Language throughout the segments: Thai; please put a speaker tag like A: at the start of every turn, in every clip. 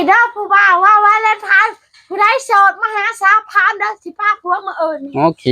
A: เด้อผู้บ่าวว่าเล่นพันผู้ได้โสดมาหาสาวพามเด้อสิพาผัวมาเอิญ
B: โอเค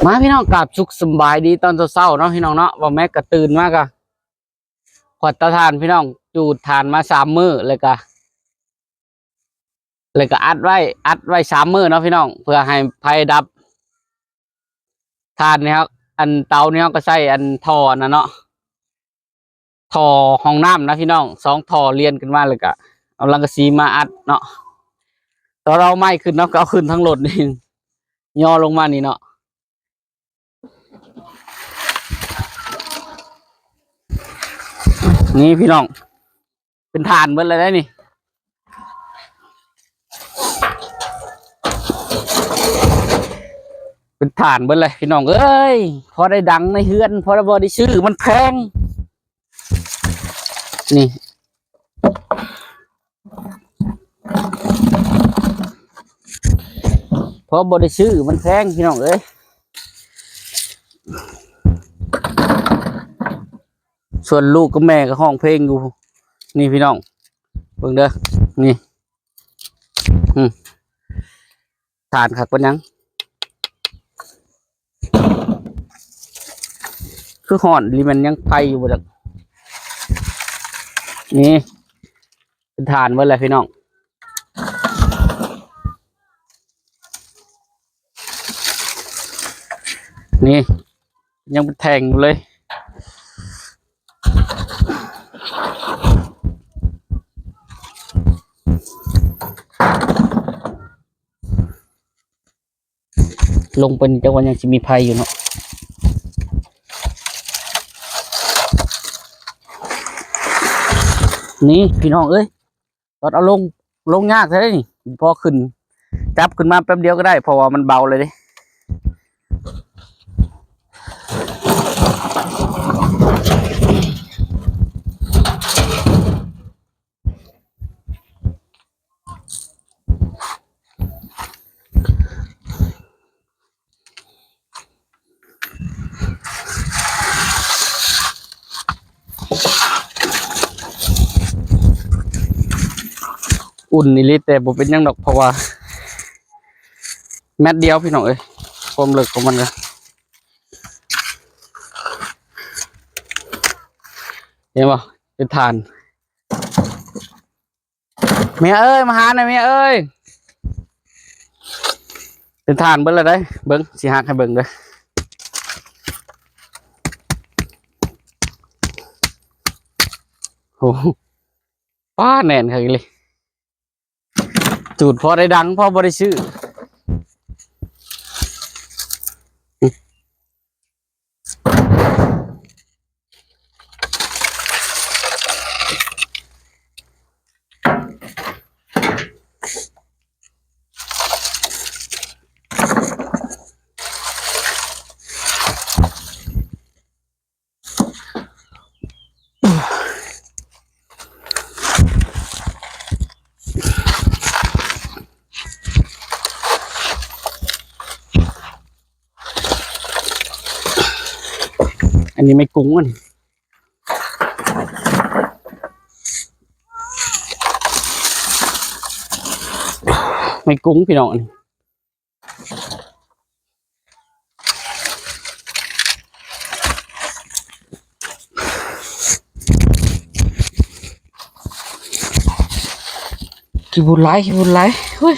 B: มาพี่น้องกลับสุขสบายดีตอนเช้าเนาะพี่น้องเนาะว่าแม่ก็ตื่นมากอะขวดตะทานพี่น้องจูดทานมา3 มื้อเลยก็อัดไว้3 มื้อเนาะพี่น้องเพื่อให้ไฟดับทานนี่ครับอันเตาเนี่ยก็ใช้อันท่อนะเนาะท่อห้องน้ำนะพี่น้อง2 ท่อเรียนกันมาเลยก็เอาลังกะซีมาอัดเนาะตอนเราไม่ขึ้นเนาะก็เอาขึ้นทั้งรถนี่ย่อลงมานี่เนาะนี่พี่น้องเป็นฐานเบิดเลยได้นี่เป็นฐานเบิดเลยพี่น้องเอ้ยพอได้ดังในเฮือนพอได้บอได้ซื้อมันแพงนี่พอบอได้ซื้อมันแพงพี่น้องเอ้ยส่วนลูกกับแม่ก็ห้องเพลงอยู่นี่พี่น้องเบิ่งเด้อนี่ฐานขักเป็นยังคือห่อนลิมันยังไฟอยู่บ่ดักนี่เป็นฐานเบิดเลยพี่น้องนี่ยังเป็นแทงอยู่เลยลงเป็นจังหวะยังจะมีภัยอยู่เนาะนี่พี่น้องเอ้ยตอนเอาลงยากใช่ไหมนี่พอขึ้นจับขึ้นมาแป๊บเดียวก็ได้เพราะว่ามันเบาเลยดิอุ่นนี่ลิแต่บ่เป็นยังดอกเพราะว่าแมตเดียวพี่น้องเอ้ยความเลิกของมันเลยเห็นป่ะเป็นฐานเมียเอ้ยมาหาหน่อยเมียเอ้ยเป็นฐานเบิ้งเลยได้เบิ้งสิหักให้เบิ้งเลยโอ้ป้าแน่นค่ะเลยจูดพอได้ดังพอบริชื่ออันนี้ไม่กุ้งอันไม่กุ้งพี่น้องอันขี้บุญไล่เฮ้ย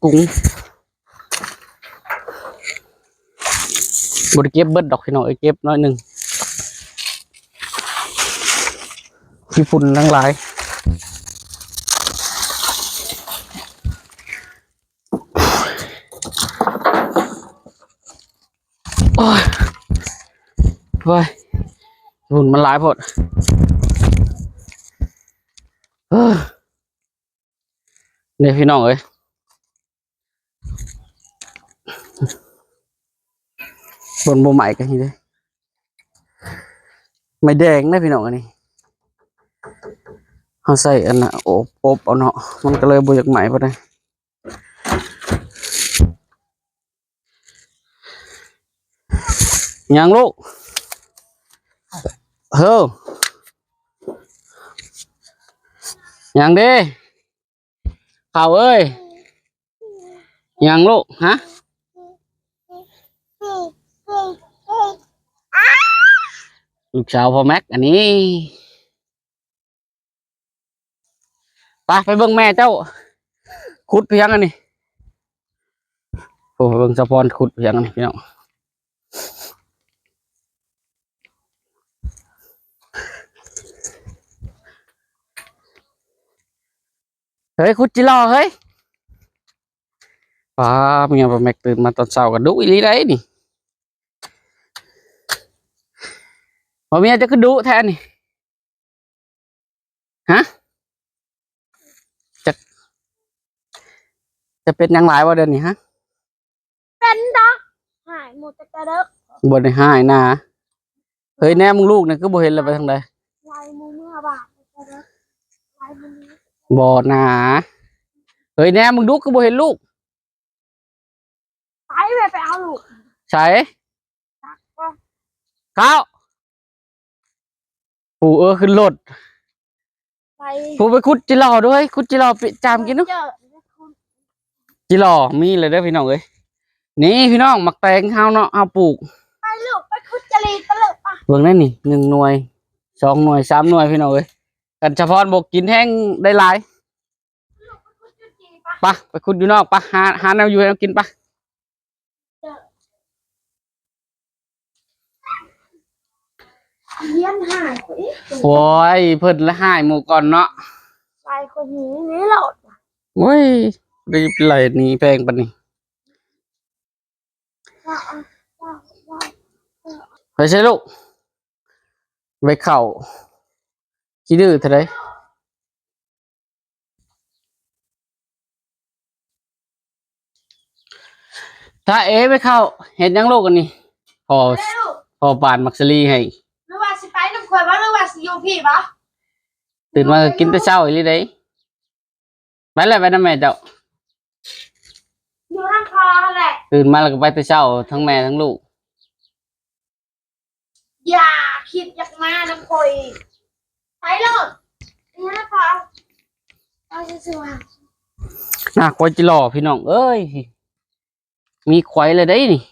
B: กุ้งบริเก็บเบิดดอกพี่น้องเก็บน้อยหนึ่งขี้ฝุ่นทั้งหลายโอ้ยเว้ยฝุ่นมันหลายพอดเนี่ยพี่น้องเอ้ยบนโบใหม่กันทีเดียวไม่แดงนะพี่น้องอันนี้เขาใส่อันน่ะอบเอาเนาะมันก็เลยบวกใหม่ไปเลย ยังลูกเฮ้อยังเด้ข่าวเอ้ยยังลูกฮะลูกสาวพ่อแม็กอันนี้ไปเบิ่งแม่เจ้าขุดเพียงอันนี้โอ้เบิ่งสะพอนขุดเพียงอันนี้พี่น้องเฮ้ยขุดจิรอเฮ้ยเมียพ่อแม็กตื่นมาตอนเช้ากันดุอีหลีได้นี่พ่อเมียจะก็ดุแทนนี่ฮะจะเป็นยังไงวะเดือนนี้ฮะ
A: เป็นดอกหายหมดจะกระเด้อบ
B: นหายนะเฮ้ยแน่มึงลูกเนี่ยก็บ่เห็นเลยไปทางใด
A: ลายมือเมื่อบาทจะกระเด้อลายมือนี้
B: บ่หนาเฮ้ยแน่มึงดูก็บ่เห็นลูก
A: ไปเอาลูก
B: ใช่
A: ตักก็
B: ข้าวปู่ขึ้นรถ
A: ไป
B: ปู่ไปขุดจิหล่อด้วยขุดจิหล่อไปจามกินเนาะ
A: เจอ
B: จิหล่อมีเลยเด้อพี่น้องเอ้ยนี่พี่น้องหมักแตงข้าวเนาะเอาปลูก
A: ไปลูกไปคุดจรีตะลึกป่ะ
B: เบิ่งนั่นนี่1 หน่วย2 หน่วย3 หน่วยพี่น้องเอ้ยกันเฉพาะบกกินแห้งได้หลาย
A: คุดจรีป่ะ
B: ไปขุดอยู่นอกหาแนวอยู่ให้เรากินปะ
A: เลี้ยนหายคุย
B: โอ้ยเพิ่นละหายหมู่ก่อนเนาะ
A: ไปคนนี้นี่โหลด
B: โอ้ยรีบไหลหนีแพงปานนี้ไปใช่ลูกไปเข่าขี้ดื้อเท่าไรถ้าไปเข้าเห็นยังลูกกันนี่พอพอปานมักซลีให้
A: หรือว่าสิไปน้ำข่อยว่าหรือว่าสิอยู่พี่ป่ะ
B: ตื่นมาก็กินแต่เช้าอีหลีเด้ไปเลยไปนำแม่เจ้า
A: อยู่ทางคอแหละ
B: ตื่นมาแล้วก็ไปแต่เช้าทั้งแม่ทั้งลูก
A: อย่าคิดอยากมาน้ำข่อยไปเลยนี่นะพอเอาสวย
B: น่าควายจิหล่อพี่น้องเอ้ยมีควายเลยได้นี่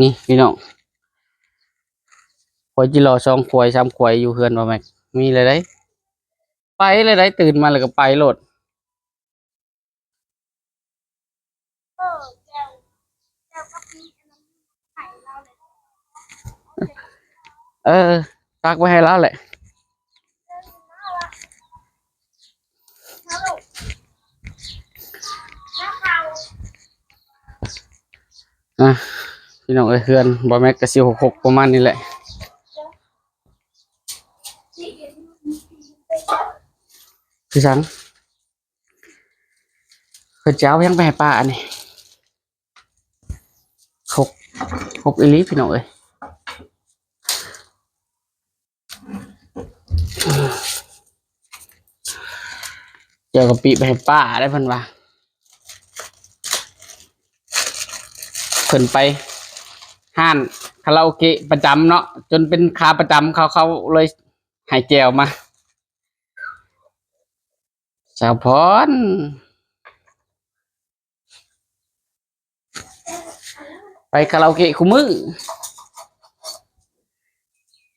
B: นี่พี่น้องควายจิหล่อ2 ควาย3 ควายอยู่เฮือนบ่แม่มีเลยได้ไปเลยได้ตื่นมาแล้วก็ไปโลด
A: แก้วกับพี่อันนั้นไข่เราเลย
B: ตักไว้ให้แล้วแหละ
A: นะลูกนะเขา
B: พี่น้องเอ้ยเฮือนบ่แม็กก็สิ66ประมาณนี้แหละพี่สังเพิ่นจะเอายังไปให้ป้าอันนี้หกอีหลีพี่น้องเอ้ยเดี๋ยวกะปิไปให้ป้าได้เพิ่นว่าเพิ่นไปห้านคาราโอเกะประจำเนาะจนเป็นขาประจำเขาเลยให้แจวมาสาวพรไปคาราโอเกะคุมือ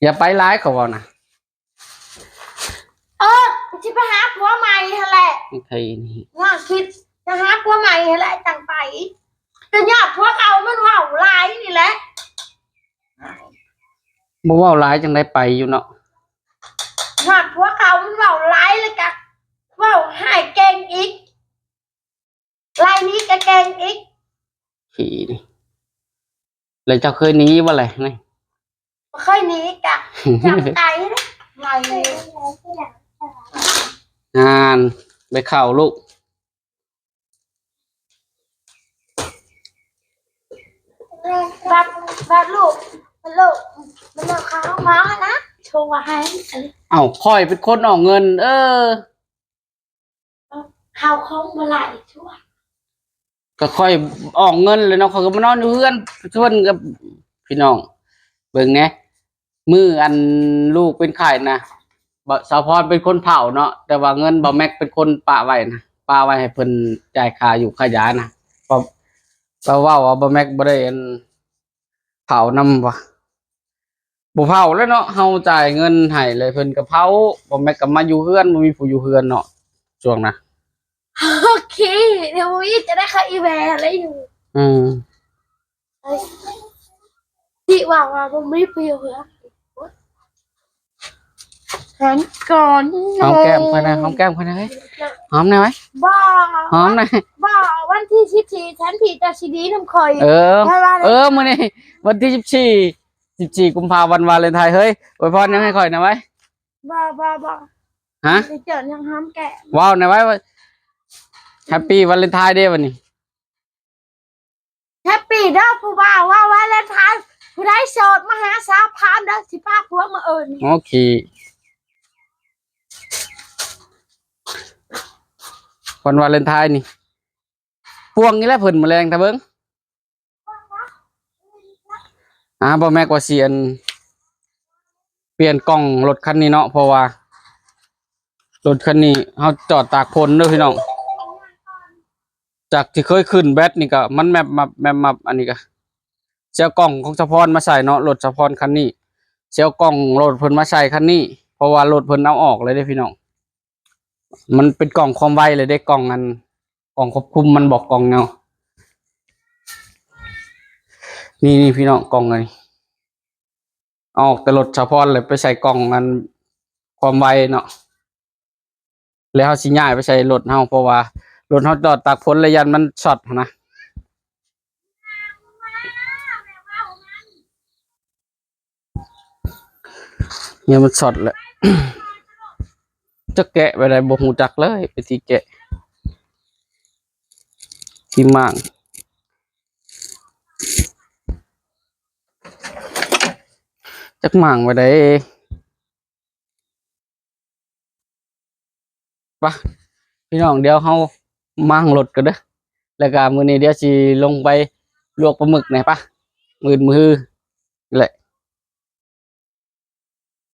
B: อย่าไปร้ายเขาบอกนะ
A: จะไปหาผัวใหม่ฮะแหละ
B: ใครนี่
A: ว่าคิดจะหาผัวใหม่ฮะแหละจังไปแต่ยอดผัวเก่ามันว่าวลายนี่แหละ
B: บ่เว้าร้ายจังได้ไปอยู่เนาะ
A: ยอดผัวเก่ามันว่าวลายเลยกะว่าวหายเก่งอีกลายนี้ก็เก่งอีก
B: ขี่นี่เลยเจ้าเคยหนีบ่แหละนี่
A: เคยหนีกะจับใจนะลายนี้
B: งานไปเข่าลูก
A: แบบลูกมันเขามานะโชว์ให้
B: เอ้าคอยเป็นคนออกเงิน
A: เขาคงมาไหลช่วย
B: ก็ค่อยออกเงินเลยเนาะเขาก็มานอนอยู่เพื่อนชวนกับพี่น้องเบิ่งแหน่มืออันลูกเป็นไข่นะบ่สาวพรเป็นคนเผาเนาะแต่ว่าเงินบ่แม็กเป็นคนปะไว้นะปะไว้ให้เพิ่นจ่ายค่าอยู่ค่ายานะเพราะเราเว้าว่าบ่แม็กบ่ได้อันเผานำว่ะบ่เผาแล้วเนาะเฮาจ่ายเงินให้เลยเพิ่นก็เผาบ่แม็กก็มาอยู่เฮือนบ่มีผู้อยู่เฮือนเนาะช่วงนะ
A: โอเคเดี๋ยววิจะได้ค่าอีแวร์อะไรอยู่
B: อืม
A: ที่ว่าผมไม่เปรี้ยวเหรอหันก่อน
B: หอมแก้มเพิ่นนะหอมแก้มเพิ่นนะเฮ้ยหอมหน่อยไหม
A: บ้า
B: หอมหน่อย
A: บ้าวันที่14ฉันผีตาชีดีน้ำคอย
B: เออ
A: ใช่ว่า
B: มื้อนี้วันที่14กุมภาพันธ์วาเลนไทน์เฮ้ยอวยพรยังให้ข่อยหน่อยไว้
A: บ้า
B: ฮะ
A: ไปเจอยังห้ามแกะ
B: ว้าวหน่อยไว้ว่าแฮปปี้วาเลนไทน์เดย์วันนี้
A: แฮปปี้เด้อผู้บ่าวว่าวันเลนไทน์ผู้ได้โสดมาหาสาวพามเด้อสิป้าพวกมาเอิญ
B: โอเควันวาเลนไทน์นี่พวงนี่แหละเพิ่นแมลงตะเบิงบ่แม่กว่าเสียนเปลี่ยนกล้องรถคันนี้เนาะเพราะว่ารถคันนี้เฮาจอดตากฝนเด้อพี่น้องจากที่เคยขึ้นแบตนี่ก็มันแมปอันนี้ก็เสียกล้องของสะพรมาใส่เนาะรถสะพรคันนี้เสียกล้องรถเพิ่นมาใส่คันนี้เพราะว่ารถเพิ่นเอาออกเลยเด้อพี่น้องมันเป็นกล่องความไวเลยเด้กล่องอันกล่องควบคุมมันบอกกล่องเนาะนี่พี่น้องกล่องอันนี้เอาออกแต่รถสะพรเลยไปใส่กล่องอันความไวเนาะแล้วเฮาสิย้ายไปใส่รถเฮาเพราะว่ารถเฮาจอดตากฝนเลยยันมันช็อตนะเนี่ยมันช็อตแหละ จะแกะไปได้บ่ฮู้จักเลยไปที่แกะที่มั่างจักมั่างไปได้ปะพี่น้องเดี๋ยวเฮามั่างรถกันเด้อแล้วก็มื้อนี้เดี๋ยวสิลงไปลวกปลาหมึกหน่อยปะมือนี่แหละ